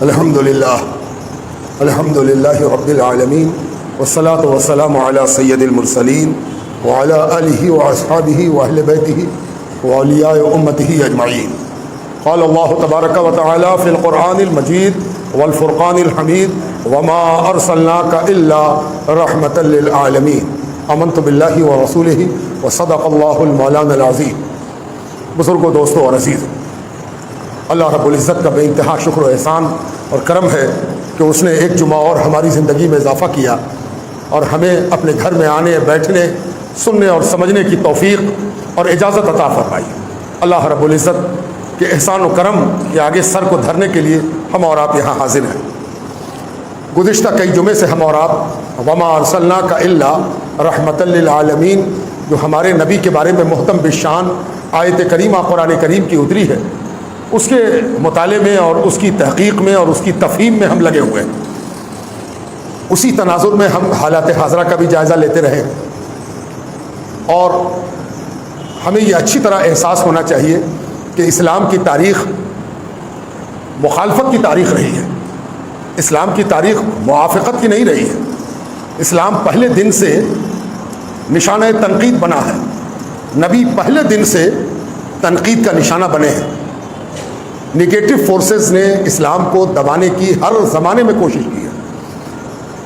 الحمدللہ رب العالمین والصلاة والسلام علی سید المرسلین وعلی آلہ واصحابہ واہل بیتہ واولیاء امتہ اجمعین. قال اللہ تبارک و تعالی فی القرآن المجید والفرقان الحمید وما ارسلناک الا رحمۃ للعالمین. آمنت باللہ ورسولہ وصدق اللہ المولانا العظیم. بزرگوں، دوستوں اور عزیز، اللہ رب العزت کا بے انتہا شکر و احسان اور کرم ہے کہ اس نے ایک جمعہ اور ہماری زندگی میں اضافہ کیا اور ہمیں اپنے گھر میں آنے، بیٹھنے، سننے اور سمجھنے کی توفیق اور اجازت عطا فرمائی. اللہ رب العزت کے احسان و کرم کے آگے سر کو دھرنے کے لیے ہم اور آپ یہاں حاضر ہیں. گزشتہ کئی جمعے سے ہم اور آپ وما ارسلناک الا رحمۃ للعالمین، جو ہمارے نبی کے بارے میں محتم بالشان آیت کریمہ قرآن کریم کی اتری ہے، اس کے مطالعے میں اور اس کی تحقیق میں اور اس کی تفہیم میں ہم لگے ہوئے ہیں. اسی تناظر میں ہم حالات حاضرہ کا بھی جائزہ لیتے رہے اور ہمیں یہ اچھی طرح احساس ہونا چاہیے کہ اسلام کی تاریخ مخالفت کی تاریخ رہی ہے. اسلام کی تاریخ موافقت کی نہیں رہی ہے. اسلام پہلے دن سے نشانہ تنقید بنا ہے. نبی پہلے دن سے تنقید کا نشانہ بنے ہیں. نگیٹو فورسز نے اسلام کو دبانے کی ہر زمانے میں کوشش کی ہے.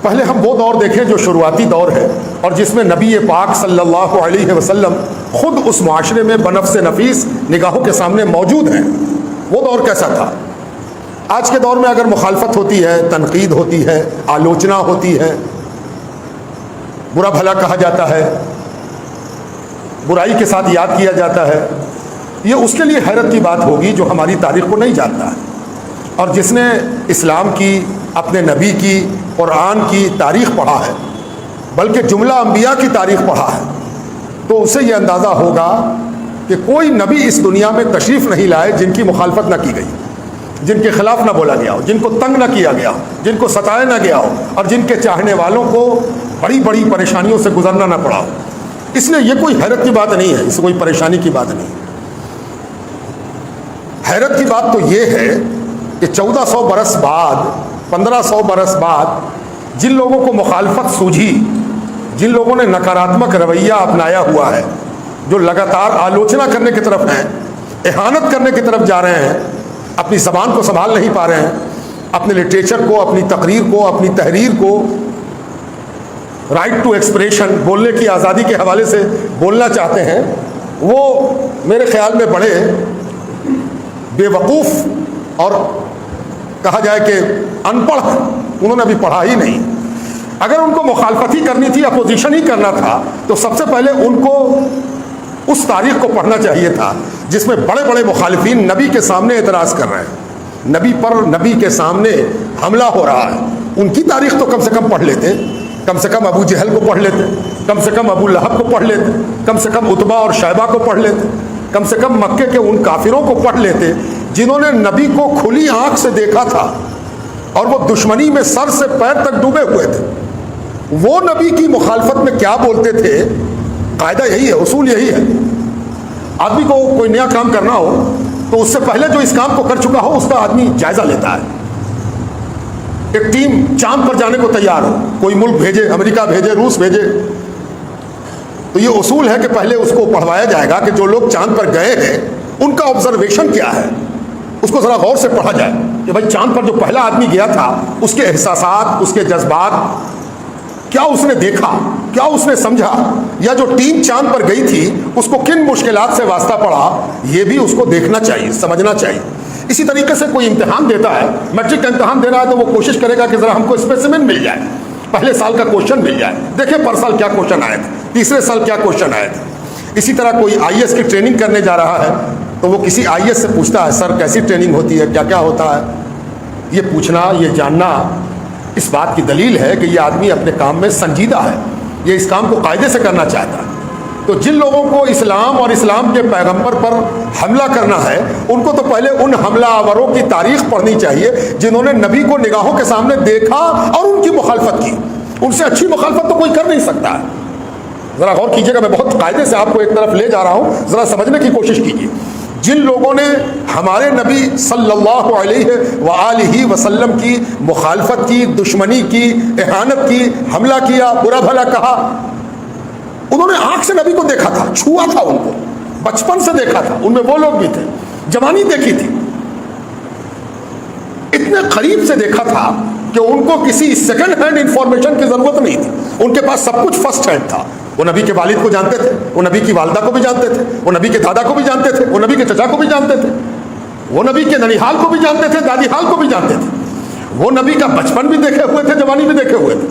پہلے ہم وہ دور دیکھیں جو شروعاتی دور ہے اور جس میں نبی پاک صلی اللہ علیہ وسلم خود اس معاشرے میں بنفس نفیس نگاہوں کے سامنے موجود ہیں. وہ دور کیسا تھا؟ آج کے دور میں اگر مخالفت ہوتی ہے، تنقید ہوتی ہے، آلوچنا ہوتی ہے، برا بھلا کہا جاتا ہے، برائی کے ساتھ یاد کیا جاتا ہے، یہ اس کے لیے حیرت کی بات ہوگی جو ہماری تاریخ کو نہیں جانتا ہے اور جس نے اسلام کی، اپنے نبی کی، قرآن کی تاریخ پڑھا ہے، بلکہ جملہ انبیاء کی تاریخ پڑھا ہے، تو اسے یہ اندازہ ہوگا کہ کوئی نبی اس دنیا میں تشریف نہیں لائے جن کی مخالفت نہ کی گئی، جن کے خلاف نہ بولا گیا ہو، جن کو تنگ نہ کیا گیا ہو، جن کو ستایا نہ گیا ہو اور جن کے چاہنے والوں کو بڑی بڑی پریشانیوں سے گزرنا نہ پڑا ہو. اس لیے یہ کوئی حیرت کی بات نہیں ہے، اس کوئی پریشانی کی بات نہیں. حیرت کی بات تو یہ ہے کہ 1400 برس بعد، 1500 برس بعد جن لوگوں کو مخالفت سوجھی، جن لوگوں نے نکاراتمک رویہ اپنایا ہوا ہے، جو لگاتار آلوچنا کرنے کی طرف ہیں، اہانت کرنے کی طرف جا رہے ہیں، اپنی زبان کو سنبھال نہیں پا رہے ہیں، اپنے لٹریچر کو، اپنی تقریر کو، اپنی تحریر کو، رائٹ ٹو ایکسپریشن، بولنے کی آزادی کے حوالے سے بولنا چاہتے ہیں، وہ میرے خیال میں بڑے بے وقوف اور کہا جائے کہ ان پڑھ، انہوں نے ابھی پڑھا ہی نہیں. اگر ان کو مخالفت ہی کرنی تھی، اپوزیشن ہی کرنا تھا، تو سب سے پہلے ان کو اس تاریخ کو پڑھنا چاہیے تھا جس میں بڑے بڑے مخالفین نبی کے سامنے اعتراض کر رہے ہیں، نبی پر، نبی کے سامنے حملہ ہو رہا ہے. ان کی تاریخ تو کم سے کم پڑھ لیتے، کم سے کم ابو جہل کو پڑھ لیتے، کم سے کم ابو لہب کو پڑھ لیتے، کم سے کم عتبہ اور شیبہ کو پڑھ لیتے، کم سے کم مکے کے ان کافروں کو پڑھ لیتے جنہوں نے نبی کو کھلی آنکھ سے دیکھا تھا اور وہ دشمنی میں سر سے پیر تک ڈوبے ہوئے تھے. وہ نبی کی مخالفت میں کیا بولتے تھے؟ قاعدہ یہی ہے، اصول یہی ہے. آدمی کو کوئی نیا کام کرنا ہو تو اس سے پہلے جو اس کام کو کر چکا ہو اس کا آدمی جائزہ لیتا ہے. ایک ٹیم چاند پر جانے کو تیار ہو، کوئی ملک بھیجے، امریکہ بھیجے، روس بھیجے، تو یہ اصول ہے کہ پہلے اس کو پڑھوایا جائے گا کہ جو لوگ چاند پر گئے ہیں ان کا آبزرویشن کیا ہے، اس کو ذرا غور سے پڑھا جائے کہ بھائی چاند پر جو پہلا آدمی گیا تھا اس کے احساسات، اس کے جذبات، کیا اس نے دیکھا، کیا اس نے سمجھا، یا جو ٹیم چاند پر گئی تھی اس کو کن مشکلات سے واسطہ پڑا، یہ بھی اس کو دیکھنا چاہیے، سمجھنا چاہیے. اسی طریقے سے کوئی امتحان دیتا ہے، میٹرک کا امتحان دے رہا ہے تو وہ کوشش کرے گا کہ ذرا ہم کو اسپیسیمن مل جائے، پہلے سال کا کوشچن مل جائے، دیکھیں پر سال کیا کوشچن آئے تھے، تیسرے سال کیا کوشچن آئے تھے. اسی طرح کوئی آئی ایس کی ٹریننگ کرنے جا رہا ہے تو وہ کسی آئی ایس سے پوچھتا ہے، سر کیسی ٹریننگ ہوتی ہے، کیا کیا ہوتا ہے. یہ پوچھنا، یہ جاننا اس بات کی دلیل ہے کہ یہ آدمی اپنے کام میں سنجیدہ ہے، یہ اس کام کو قاعدے سے کرنا چاہتا ہے. تو جن لوگوں کو اسلام اور اسلام کے پیغمبر پر حملہ کرنا ہے ان کو تو پہلے ان حملہ آوروں کی تاریخ پڑھنی چاہیے جنہوں نے نبی کو نگاہوں کے سامنے دیکھا اور ان کی مخالفت کی. ان سے اچھی مخالفت تو کوئی کر نہیں سکتا ہے. ذرا غور کیجیے گا، میں بہت قاعدے سے آپ کو ایک طرف لے جا رہا ہوں، ذرا سمجھنے کی کوشش کیجیے. جن لوگوں نے ہمارے نبی صلی اللہ علیہ وآلہ وسلم کی مخالفت کی، دشمنی کی، اہانت کی، حملہ کیا، برا بھلا کہا، انہوں نے آنکھ سے نبی کو دیکھا تھا، چھوا تھا ان کو، بچپن سے دیکھا تھا، ان میں وہ لوگ بھی تھے، جوانی دیکھی تھی، اتنے قریب سے دیکھا تھا کہ ان کو کسی سیکنڈ ہینڈ انفارمیشن کی ضرورت نہیں تھی، ان کے پاس سب کچھ فرسٹ ہینڈ تھا۔ وہ نبی کے والد کو جانتے تھے، وہ نبی کی والدہ کو بھی جانتے تھے، وہ نبی کے دادا کو بھی جانتے تھے، وہ نبی کے چچا کو بھی جانتے تھے، وہ نبی کے ننیحال کو بھی جانتے تھے، دادی حال کو بھی جانتے تھے، وہ نبی کا بچپن بھی دیکھے ہوئے تھے، جوانی بھی دیکھے ہوئے تھے،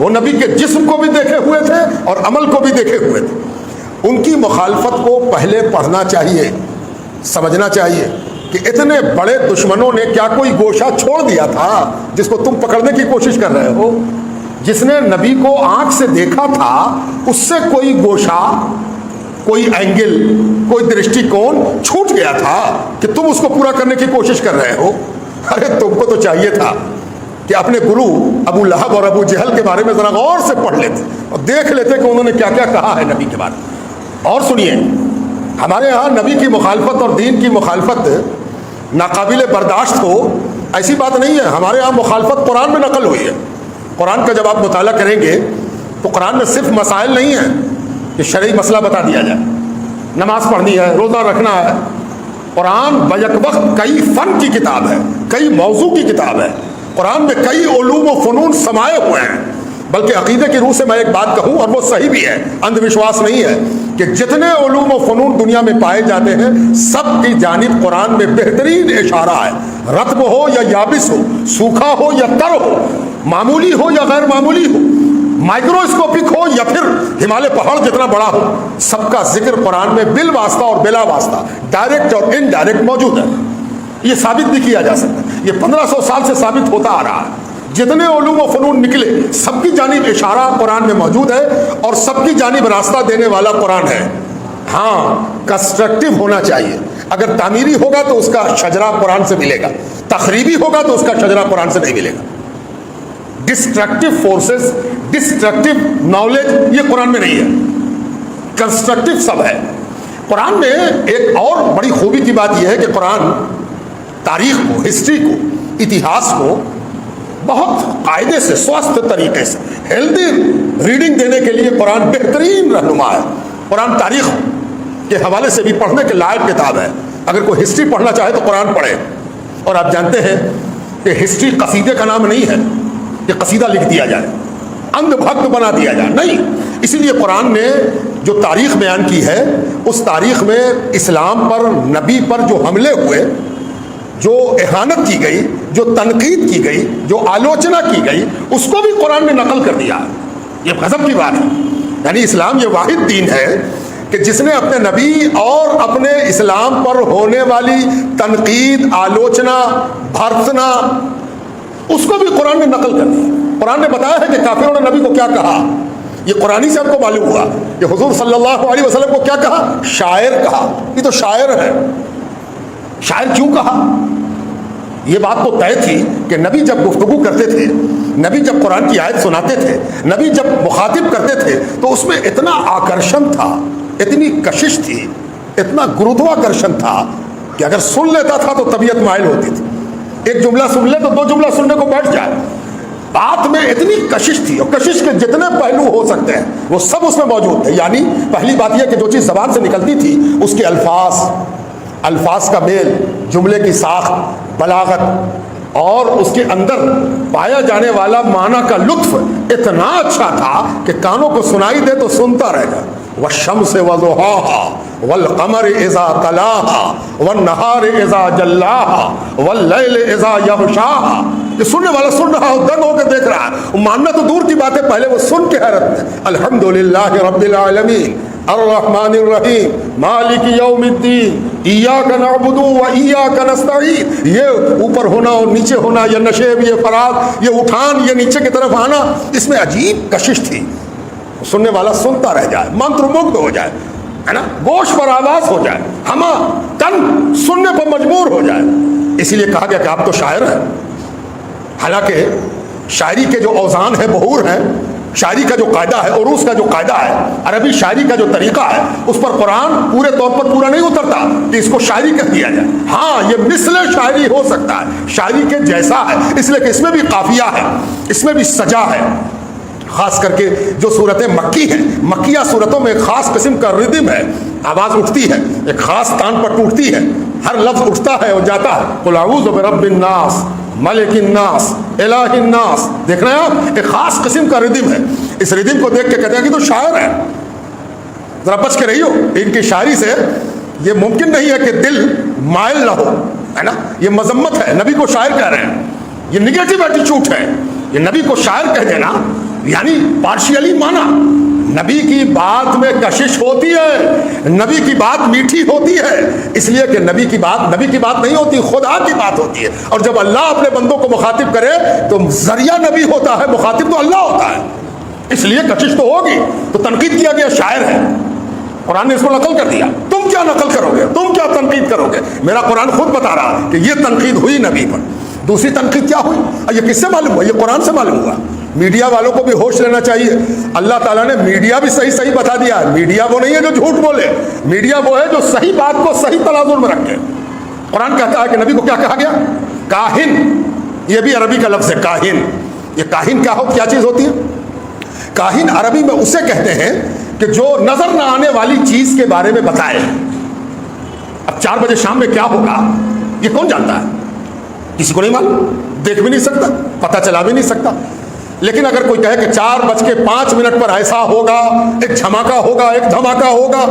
وہ نبی کے جسم کو بھی دیکھے ہوئے تھے اور عمل کو بھی دیکھے ہوئے تھے۔ ان کی مخالفت کو پہلے پڑھنا چاہیے، سمجھنا چاہیے کہ اتنے بڑے دشمنوں نے کیا کوئی گوشہ چھوڑ دیا تھا جس کو تم پکڑنے کی کوشش کر رہے ہو؟ جس نے نبی کو آنکھ سے دیکھا تھا اس سے کوئی گوشہ، کوئی اینگل، کوئی درشٹی کون چھوٹ گیا تھا کہ تم اس کو پورا کرنے کی کوشش کر رہے ہو؟ ارے تم کو تو چاہیے تھا کہ اپنے گرو ابو لہب اور ابو جہل کے بارے میں ذرا غور سے پڑھ لیتے اور دیکھ لیتے کہ انہوں نے کیا کیا کہا ہے نبی کے بارے میں۔ اور سنیے، ہمارے ہاں نبی کی مخالفت اور دین کی مخالفت ناقابل برداشت ہو ایسی بات نہیں ہے۔ ہمارے ہاں مخالفت قرآن میں نقل ہوئی ہے۔ قرآن کا جب آپ مطالعہ کریں گے تو قرآن میں صرف مسائل نہیں ہیں کہ شرعی مسئلہ بتا دیا جائے، نماز پڑھنی ہے، روزہ رکھنا ہے۔ قرآن بیک وقت کئی فن کی کتاب ہے، کئی موضوع کی کتاب ہے۔ قرآن میں کئی علوم و فنون سمائے ہوئے ہیں۔ بلکہ عقیدے کی روح سے میں ایک بات کہوں اور وہ صحیح بھی ہے، اندھ وشواس نہیں ہے، کہ جتنے علوم و فنون دنیا میں پائے جاتے ہیں سب کی جانب قرآن میں بہترین اشارہ ہے۔ رطب ہو یا یابس ہو، سوکھا ہو یا تر ہو، معمولی ہو یا غیر معمولی ہو، مائکروسکوپک ہو یا پھر ہمالیہ پہاڑ جتنا بڑا ہو، سب کا ذکر قرآن میں بال واسطہ اور بلا واسطہ، ڈائریکٹ اور انڈائریکٹ موجود ہے۔ یہ ثابت بھی کیا جا سکتا ہے، یہ 1500 سال سے ثابت ہوتا آ رہا ہے۔ جتنے علوم و فنون نکلے سب کی جانب اشارہ قرآن میں موجود ہے اور سب کی جانب راستہ دینے والا قرآن ہے۔ ہاں، کنسٹرکٹیو ہونا چاہیے۔ اگر تعمیری ہوگا تو اس کا شجرہ قرآن سے ملے گا، تخریبی ہوگا تو اس کا شجرہ قرآن سے نہیں ملے گا۔ ڈسٹرکٹیو فورسز، ڈسٹرکٹیو نالج یہ قرآن میں نہیں ہے، کنسٹرکٹیو سب ہے۔ قرآن میں ایک اور بڑی خوبی کی بات یہ ہے کہ قرآن تاریخ کو، ہسٹری کو، اتہاس کو بہت قاعدے سے، سوستھ طریقے سے، ہیلدی ریڈنگ دینے کے لیے قرآن بہترین رہنما ہے۔ قرآن تاریخ کے حوالے سے بھی پڑھنے کے لائق کتاب ہے۔ اگر کوئی ہسٹری پڑھنا چاہے تو قرآن پڑھے۔ اور آپ جانتے ہیں کہ ہسٹری قصیدے کا نام نہیں ہے کہ قصیدہ لکھ دیا جائے، اندھ بھکت بنا دیا جائے، نہیں۔ اسی لیے قرآن نے جو تاریخ بیان کی ہے اس تاریخ میں اسلام پر، نبی پر جو حملے ہوئے، جو اہانت کی گئی، جو تنقید کی گئی، جو آلوچنا کی گئی، اس کو بھی قرآن نے نقل کر دیا۔ یہ غضب کی بات ہے۔ یعنی اسلام یہ واحد دین ہے کہ جس نے اپنے نبی اور اپنے اسلام پر ہونے والی تنقید، آلوچنا، بھرسنا، اس کو بھی قرآن نے نقل کر دیا۔ قرآن نے بتایا ہے کہ کافروں نے نبی کو کیا کہا۔ یہ قرآن سے ہم کو معلوم ہوا کہ حضور صلی اللہ علیہ وسلم کو کیا کہا؟ شاعر کہا۔ یہ تو شاعر ہے۔ شاعر کیوں کہا؟ یہ بات تو طے تھی کہ نبی جب گفتگو کرتے تھے، نبی جب قرآن کی آیت سناتے تھے، نبی جب مخاطب کرتے تھے تو اس میں اتنا آکرشن تھا، اتنی کشش تھی، اتنا گرودھواکرشن تھا کہ اگر سن لیتا تھا تو طبیعت مائل ہوتی تھی۔ ایک جملہ سن لے تو دو جملہ سننے کو بیٹھ جائے۔ بات میں اتنی کشش تھی، اور کشش کے جتنے پہلو ہو سکتے ہیں وہ سب اس میں موجود تھے۔ یعنی پہلی بات یہ کہ جو چیز زبان سے نکلتی تھی اس کے الفاظ کا میل، جملے کی ساخت، بلاغت اور اس کے اندر پایا جانے والا معنی کا لطف اتنا اچھا تھا کہ کانوں کو سنائی دے تو سنتا رہ جائے۔ والشمس وضحاها والقمر اذا تلاها والنهار اذا جلاها واللیل اذا یغشاها۔ یہ سننے والا سن رہا ہو، دنگ ہو کے دیکھ رہا ہے، ماننا تو دور کی بات ہے، پہلے وہ سن کے حیرت میں۔ الحمدللہ رب العالمین الرحمن الرحیم مالک یوم الدین ایاک نعبد و ایاک نستعین۔ یہ اوپر ہونا اور نیچے ہونا، یہ نشیب، یہ فراغ، یہ اٹھان، یہ نیچے کی طرف آنا، اس میں عجیب کشش تھی۔ سننے والا سنتا رہ جائے، منتر مگدھ ہو جائے، ہے نا، گوش پر آواز ہو جائے، ہما تن سننے پر مجبور ہو جائے۔ اسی لیے کہا گیا کہ آپ تو شاعر ہیں۔ حالانکہ شاعری کے جو اوزان ہیں، بحور ہیں، شاعری کا جو قاعدہ ہے، عروض کا جو قاعدہ ہے، عربی شاعری کا جو طریقہ ہے، اس پر قرآن پورے طور پر پورا نہیں اترتا کہ اس کو شاعری کہہ دیا جائے. ہاں یہ مثل شاعری ہو سکتا ہے، شاعری کے جیسا ہے، اس لیے کہ اس میں بھی قافیہ ہے، اس میں بھی سجا ہے. خاص کر کے جو صورتیں مکی ہیں، مکیہ صورتوں میں ایک خاص قسم کا ردم ہے، آواز اٹھتی ہے، ایک خاص تان پر ٹوٹتی ہے، ہر لفظ اٹھتا ہے اور جاتا ہے. قل اعوذ برب الناس ملک الناس الہ الناس. دیکھ رہے ہیں آپ، ایک خاص قسم کا ردم ہے. اس ردم کو دیکھ کے کہتے ہیں کہ تو شاعر ہے. ذرا بچ کے رہیو ان کی شاعری سے. یہ ممکن نہیں ہے کہ دل مائل نہ ہو، ہے نا. یہ مذمت ہے، نبی کو شاعر کہہ رہے ہیں، یہ نگیٹو ایٹیچیوڈ ہے. یہ نبی کو شاعر کہہ دینا یعنی پارشیلی مانا. نبی کی بات میں کشش ہوتی ہے، نبی کی بات میٹھی ہوتی ہے، اس لیے کہ نبی کی بات نہیں ہوتی، خدا کی بات ہوتی ہے. اور جب اللہ اپنے بندوں کو مخاطب کرے تو ذریعہ نبی ہوتا ہے، مخاطب تو اللہ ہوتا ہے، اس لیے کشش تو ہوگی. تو تنقید کیا گیا شاعر ہے، قرآن نے اس کو نقل کر دیا. تم کیا نقل کرو گے، تم کیا تنقید کرو گے؟ میرا قرآن خود بتا رہا ہے کہ یہ تنقید ہوئی نبی پر. دوسری تنقید کیا ہوئی؟ یہ کس سے معلوم ہوا؟ یہ قرآن سے معلوم ہوا. میڈیا والوں کو بھی ہوش لینا چاہیے. اللہ تعالیٰ نے میڈیا بھی صحیح بتا دیا ہے. میڈیا وہ نہیں ہے جو جھوٹ بولے، میڈیا وہ ہے جو صحیح بات کو صحیح تناظر میں رکھے. قرآن کہتا ہے کہ نبی کو کیا کہا گیا؟ کاہن. یہ بھی عربی کا لفظ ہے کاہن. یہ کاہن کیا چیز ہوتی ہے؟ کاہن عربی میں اسے کہتے ہیں کہ جو نظر نہ آنے والی چیز کے بارے میں بتائے. اب 4 بجے شام میں کیا ہوگا یہ کون جانتا ہے؟ کسی کو نہیں معلوم، دیکھ بھی نہیں سکتا، پتہ چلا بھی نہیں سکتا. لیکن اگر کوئی کہے کہ 4:05 پر ایسا ہوگا، ایک جھماکہ ہوگا، ایک دھماکہ ہوگا،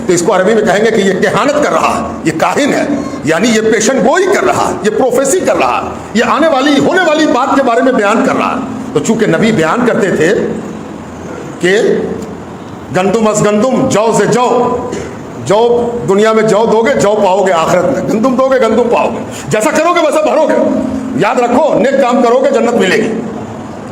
تو اس کو عربی میں کہیں گے کہ یہ کہانت کر رہا ہے، یہ کاہن ہے. یعنی یہ پیشن گوئی کر رہا ہے، یہ پروفیسی کر رہا ہے، یہ آنے والی ہونے والی بات کے بارے میں بیان کر رہا ہے. تو چونکہ نبی بیان کرتے تھے کہ گندم از گندم جو سے جو دنیا میں جو دو گے جو پاؤ گے آخرت میں، گندم دو گے گندم پاؤ گے، جیسا کرو گے ویسا بھرو گے. یاد رکھو، نیک کام کرو گے جنت ملے گی،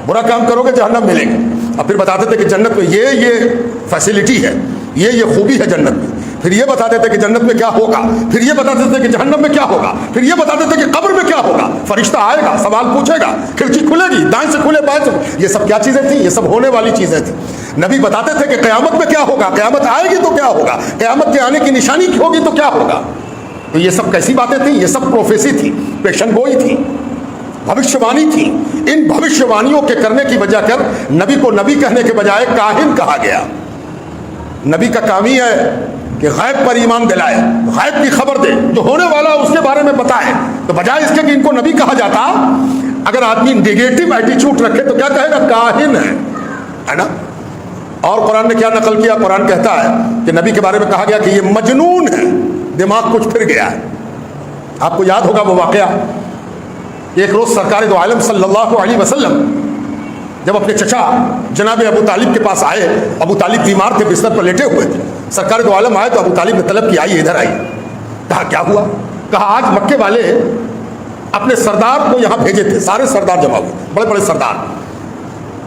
برا کام کرو گے جہنم ملے گی. اب پھر بتاتے تھے کہ جنت میں یہ فیسلٹی ہے، یہ خوبی ہے جنت میں. پھر یہ بتاتے تھے کہ جنت میں کیا ہوگا، پھر یہ بتاتے تھے کہ جہنم میں کیا ہوگا، پھر یہ بتاتے تھے کہ قبر میں کیا ہوگا. فرشتہ آئے گا، سوال پوچھے گا، کھڑکی کھلے گی، دائیں سے کھلے بائیں سے. یہ سب کیا چیزیں تھیں؟ یہ سب ہونے والی چیزیں تھیں. نبی بتاتے تھے کہ قیامت میں کیا ہوگا، قیامت آئے گی تو کیا ہوگا، قیامت کے آنے کی نشانی ہوگی تو کیا ہوگا. تو یہ سب کیسی باتیں تھیں؟ یہ سب پروفیسی تھی، پیشن گوئی تھی، بھوشیوانی تھی. ان بھوشیوانیوں کے کرنے کی وجہ کر نبی کو نبی کہنے کے بجائے کاہن کہا گیا. نبی کا کام ہی ہے کہ غیب پر ایمان دلائے، غیب کی خبر دے، جو ہونے والا اس کے بارے میں بتائے. تو بجائے اس کے کہ ان کو نبی کہا جاتا، اگر آدمی نگیٹو ایٹیچیوڈ رکھے تو کیا کہے گا؟ کاہن ہے نا. اور قرآن نے کیا نقل کیا؟ قرآن کہتا ہے کہ نبی کے بارے میں کہا گیا کہ یہ مجنون ہے، دماغ کچھ پھر گیا ہے. آپ کو یاد ہوگا وہ واقعہ، ایک روز سرکار دو عالم صلی اللہ علیہ وسلم جب اپنے چچا جناب ابو طالب کے پاس آئے، ابو طالب بیمار تھے، بستر پر لیٹے ہوئے تھے. سرکار دو عالم آئے تو ابو طالب نے طلب کی، آئیے ادھر آئیے. کہا کیا ہوا؟ کہا آج مکے والے اپنے سردار کو یہاں بھیجے تھے، سارے سردار جمع ہوئے، بڑے بڑے سردار.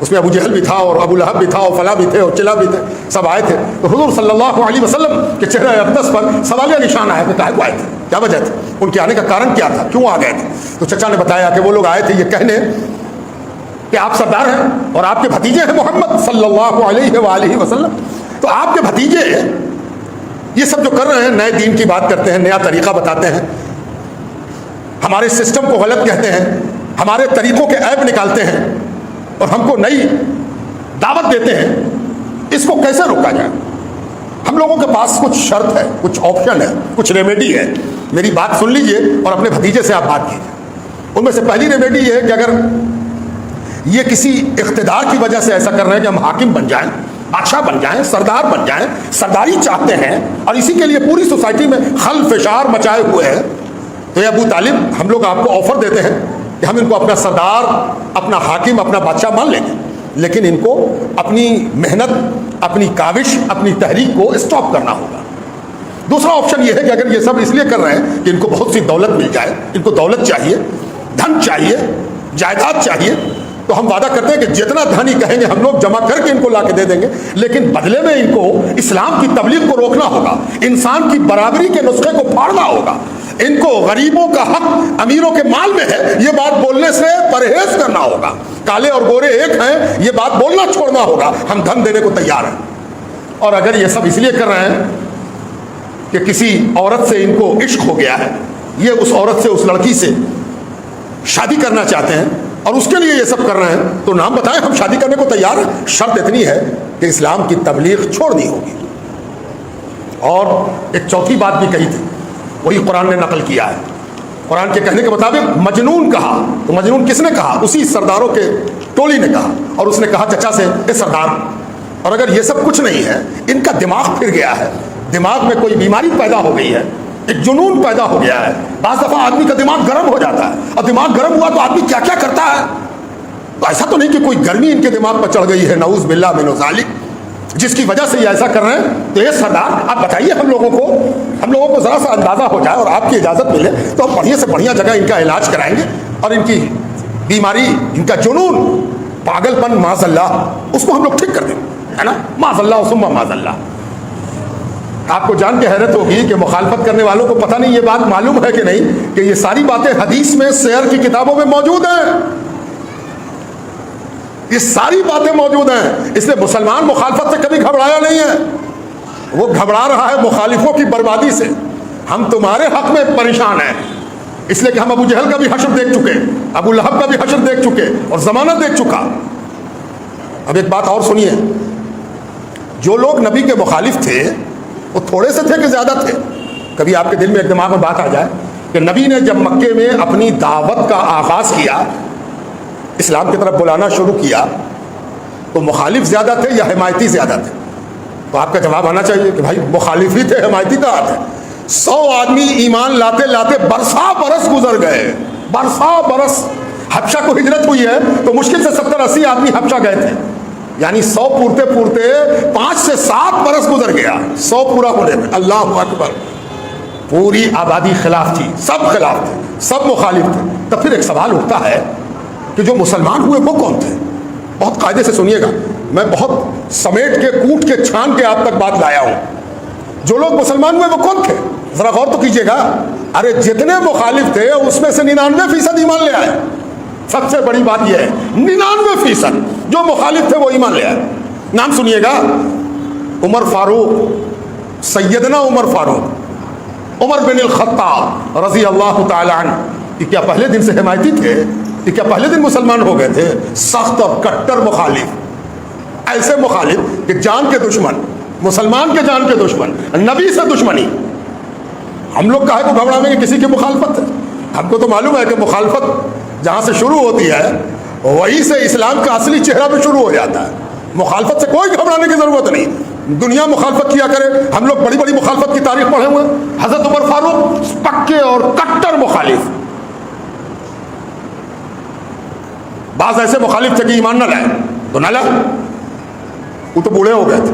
اس میں ابو جہل بھی تھا اور ابو لہب بھی تھا اور فلاں بھی تھے اور چلا بھی تھے، سب آئے تھے. تو حضور صلی اللہ علیہ وسلم کے چہرے اقدس پر سوالیہ نشان آئے تھے. کہا کو آئے تھے؟ کیا وجہ تھی؟ ان کے آنے کا کارن کیا تھا؟ کیوں آ گئے تھے؟ تو چچا نے بتایا کہ وہ لوگ آئے تھے یہ کہنے کہ آپ سردار ہیں اور آپ کے بھتیجے ہیں محمد صلی اللہ علیہ وآلہ وسلم. تو آپ کے بھتیجے یہ سب جو کر رہے ہیں، نئے دین کی بات کرتے ہیں، نیا طریقہ بتاتے ہیں، ہمارے سسٹم کو غلط کہتے ہیں، ہمارے طریقوں کے عیب نکالتے ہیں اور ہم کو نئی دعوت دیتے ہیں. اس کو کیسے روکا جائے؟ ہم لوگوں کے پاس کچھ شرط ہے، کچھ آپشن ہے، کچھ ریمیڈی ہے. میری بات سن لیجئے اور اپنے بھتیجے سے آپ بات کیجیے. ان میں سے پہلی ریمیڈی یہ ہے کہ اگر یہ کسی اقتدار کی وجہ سے ایسا کر رہے ہیں کہ ہم حاکم بن جائیں، بادشاہ بن جائیں، سردار بن جائیں، سرداری چاہتے ہیں اور اسی کے لیے پوری سوسائٹی میں خل فشار مچائے ہوئے ہیں، تو یہ ابو طالب ہم لوگ آپ کو آفر دیتے ہیں کہ ہم ان کو اپنا سردار، اپنا حاکم، اپنا بادشاہ مان لیں گے، لیکن ان کو اپنی محنت، اپنی کاوش، اپنی تحریک کو اسٹاپ کرنا ہوگا. دوسرا آپشن یہ ہے کہ اگر یہ سب اس لیے کر رہے ہیں کہ ان کو بہت سی دولت مل جائے، ان کو دولت چاہیے، دھن چاہیے، جائیداد چاہیے، تو ہم وعدہ کرتے ہیں کہ جتنا دھن ہی کہیں گے ہم لوگ جمع کر کے ان کو لا کے دے دیں گے، لیکن بدلے میں ان کو اسلام کی تبلیغ کو روکنا ہوگا، انسان کی برابری کے نسخے کو پھاڑنا ہوگا، ان کو غریبوں کا حق امیروں کے مال میں ہے، یہ بات بولنے سے پرہیز کرنا ہوگا۔ کالے اور گورے ایک ہیں، یہ بات بولنا چھوڑنا ہوگا، ہم دھن دینے کو تیار ہیں۔ اور اگر یہ سب اس لیے کر رہے ہیں کہ کسی عورت سے ان کو عشق ہو گیا ہے، یہ اس عورت سے، اس لڑکی سے شادی کرنا چاہتے ہیں اور اس کے لیے یہ سب کر رہے ہیں، تو نام بتائیں، ہم شادی کرنے کو تیار ہیں۔ شرط اتنی ہے کہ اسلام کی تبلیغ چھوڑنی ہوگی۔ اور ایک چوتھی بات بھی کہی تھی، وہی قرآن نے نقل کیا ہے۔ قرآن کے کہنے کے مطابق مجنون کہا، تو مجنون کس نے کہا؟ اسی سرداروں کے ٹولی نے کہا، اور اس نے کہا چچا سے، اے سردار، اور اگر یہ سب کچھ نہیں ہے، ان کا دماغ پھر گیا ہے، دماغ میں کوئی بیماری پیدا ہو گئی ہے، ایک جنون پیدا ہو گیا ہے۔ بعض دفعہ آدمی کا دماغ گرم ہو جاتا ہے، اور دماغ گرم ہوا تو آدمی کیا کیا کرتا ہے۔ تو ایسا تو نہیں کہ کوئی گرمی ان کے دماغ پر چڑھ گئی ہے، نعوذ باللہ من ذالک، جس کی وجہ سے یہ ایسا کر رہے ہیں۔ تو یہ سردار آپ بتائیے ہم لوگوں کو ذرا سا اندازہ ہو جائے اور آپ کی اجازت ملے تو ہم بڑھیا سے بڑھیا جگہ ان کا علاج کرائیں گے، اور ان کی بیماری، ان کا جنون، پاگل پن، معاذ اللہ، اس کو ہم لوگ ٹھیک کر دیں گے، ہے نا، معاذ اللہ ثم معاذ اللہ۔ آپ کو جان کے حیرت ہوگی کہ مخالفت کرنے والوں کو پتہ نہیں یہ بات معلوم ہے کہ نہیں کہ یہ ساری باتیں حدیث میں، سیر کی کتابوں میں موجود ہیں، یہ ساری باتیں موجود ہیں۔ اس لیے مسلمان مخالفت سے کبھی گھبرایا نہیں ہے، وہ گھبرا رہا ہے مخالفوں کی بربادی سے۔ ہم تمہارے حق میں پریشان ہیں، اس لیے کہ ہم ابو جہل کا بھی حشر دیکھ چکے، ابو لہب کا بھی حشر دیکھ چکے، اور زمانہ دیکھ چکا۔ اب ایک بات اور سنیے، جو لوگ نبی کے مخالف تھے وہ تھوڑے سے تھے کہ زیادہ تھے؟ کبھی آپ کے دل میں ایک دماغ میں بات آ جائے کہ نبی نے جب مکے میں اپنی دعوت کا آغاز کیا، اسلام کی طرف بلانا شروع کیا، تو مخالف زیادہ تھے یا حمایتی زیادہ تھے؟ تو آپ کا جواب آنا چاہیے کہ بھائی مخالف ہی تھے، حمایتی کہاں تھے؟ 100 آدمی ایمان لاتے لاتے برسا برس گزر گئے، برسا برس۔ حبشہ کو ہجرت ہوئی ہے تو مشکل سے 70-80 آدمی حبشہ گئے تھے، یعنی 100 پورتے پورتے 5 سے 7 برس گزر گیا 100 پورا ہونے میں۔ اللہ اکبر، پوری آبادی خلاف تھی، سب خلاف تھے، سب مخالف تھے۔ تو پھر ایک سوال اٹھتا ہے کہ جو مسلمان ہوئے وہ کون تھے؟ بہت قاعدے سے سنیے گا، میں بہت سمیٹ کے، کوٹ کے، چھان کے آپ تک بات لایا ہوں۔ جو لوگ مسلمان ہوئے وہ کون تھے؟ ذرا غور تو کیجیے گا۔ ارے جتنے مخالف تھے اس میں سے 99% ایمان لے آئے۔ سب سے بڑی بات یہ ہے 99% جو مخالف تھے وہ ایمان لے آئے۔ نام سنیے گا، عمر فاروق، سیدنا عمر فاروق، عمر بن الخطاب رضی اللہ تعالی عنہ، یہ کیا پہلے دن سے حمایتی تھے؟ یہ کیا پہلے دن مسلمان ہو گئے تھے؟ سخت اور کٹر مخالف، ایسے مخالف کہ جان کے دشمن، مسلمان کے جان کے دشمن، نبی سے دشمنی۔ ہم لوگ کہے کو گھبرانے کہ کسی کی مخالفت ہے؟ ہم کو تو معلوم ہے کہ مخالفت جہاں سے شروع ہوتی ہے وہیں سے اسلام کا اصلی چہرہ بھی شروع ہو جاتا ہے۔ مخالفت سے کوئی گھبرانے کی ضرورت نہیں، دنیا مخالفت کیا کرے، ہم لوگ بڑی بڑی مخالفت کی تاریخ پڑھے ہوئے ہیں۔ حضرت عمر فاروق پکے اور کٹر مخالف، بعض ایسے مخالف تھے کہ ایمان نہ لائے تو نہ لائے، وہ تو بوڑھے ہو گئے تھے،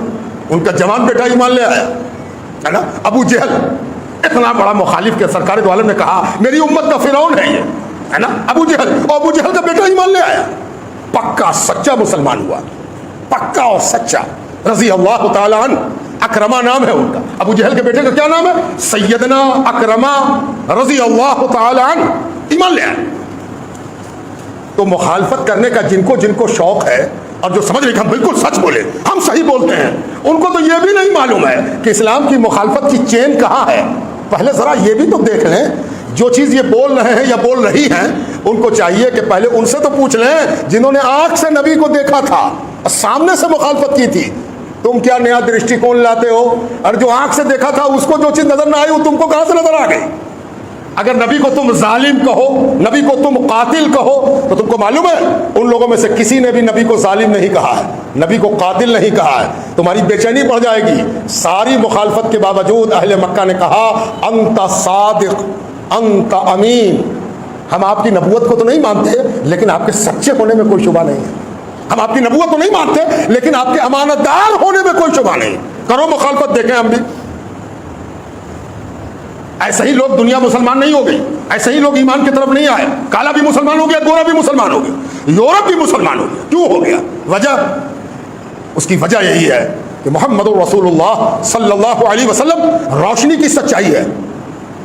ان کا جوان بیٹا ایمان لے آیا، ہے نا۔ ابو جہل اتنا بڑا مخالف کہ سرکار دو عالم نے کہا میری امت کا فرعون ہے یہ، ہے نا، ابو جہل، اور ابو جہل کا بیٹا ایمان لے آیا، پکا سچا مسلمان ہوا، پکا اور سچا، رضی اللہ تعالی عنہ۔ اکرما نام ہے ان کا، ابو جہل کے بیٹے کا کیا نام ہے؟ سیدنا اکرما رضی اللہ تعالی عنہ، ایمان لے آیا۔ تو مخالفت کرنے کا جن کو شوق ہے اور جو سمجھ رہے کہ ہم بالکل سچ بولے، ہم صحیح بولتے ہیں، ان کو تو یہ بھی نہیں معلوم ہے کہ اسلام کی مخالفت کی چین کہاں ہے۔ پہلے ذرا یہ بھی تو دیکھ لیں، جو چیز یہ بول رہے ہیں یا بول رہی ہیں، ان کو چاہیے کہ پہلے ان سے تو پوچھ لیں جنہوں نے آنکھ سے نبی کو دیکھا تھا اور سامنے سے مخالفت کی تھی۔ تم کیا نیا درشٹی کون لاتے ہو؟ اور جو آنکھ سے دیکھا تھا اس کو جو چیز نظر نہ آئی وہ تم کو کہاں سے نظر آ گئی؟ اگر نبی کو تم ظالم کہو، نبی کو تم قاتل کہو، تو تم کو معلوم ہے ان لوگوں میں سے کسی نے بھی نبی کو ظالم نہیں کہا ہے، نبی کو قاتل نہیں کہا ہے۔ تمہاری بے چینی بڑھ جائے گی۔ ساری مخالفت کے باوجود اہل مکہ نے کہا انت صادق انت امین، ہم آپ کی نبوت کو تو نہیں مانتے لیکن آپ کے سچے ہونے میں کوئی شبہ نہیں ہے، ہم آپ کی نبوت تو نہیں مانتے لیکن آپ کے امانت دار ہونے میں کوئی شبہ نہیں۔ کرو مخالفت، دیکھیں ہم بھی۔ ایسے ہی لوگ، دنیا مسلمان نہیں ہو گئی، ایسے ہی لوگ ایمان کی طرف نہیں آئے۔ کالا بھی مسلمان ہو گیا، گورا بھی مسلمان ہو گیا، یورپ بھی مسلمان ہو گیا۔ کیوں ہو گیا؟ وجہ، اس کی وجہ یہی ہے کہ محمد رسول اللہ صلی اللہ علیہ وسلم روشنی کی سچائی ہے،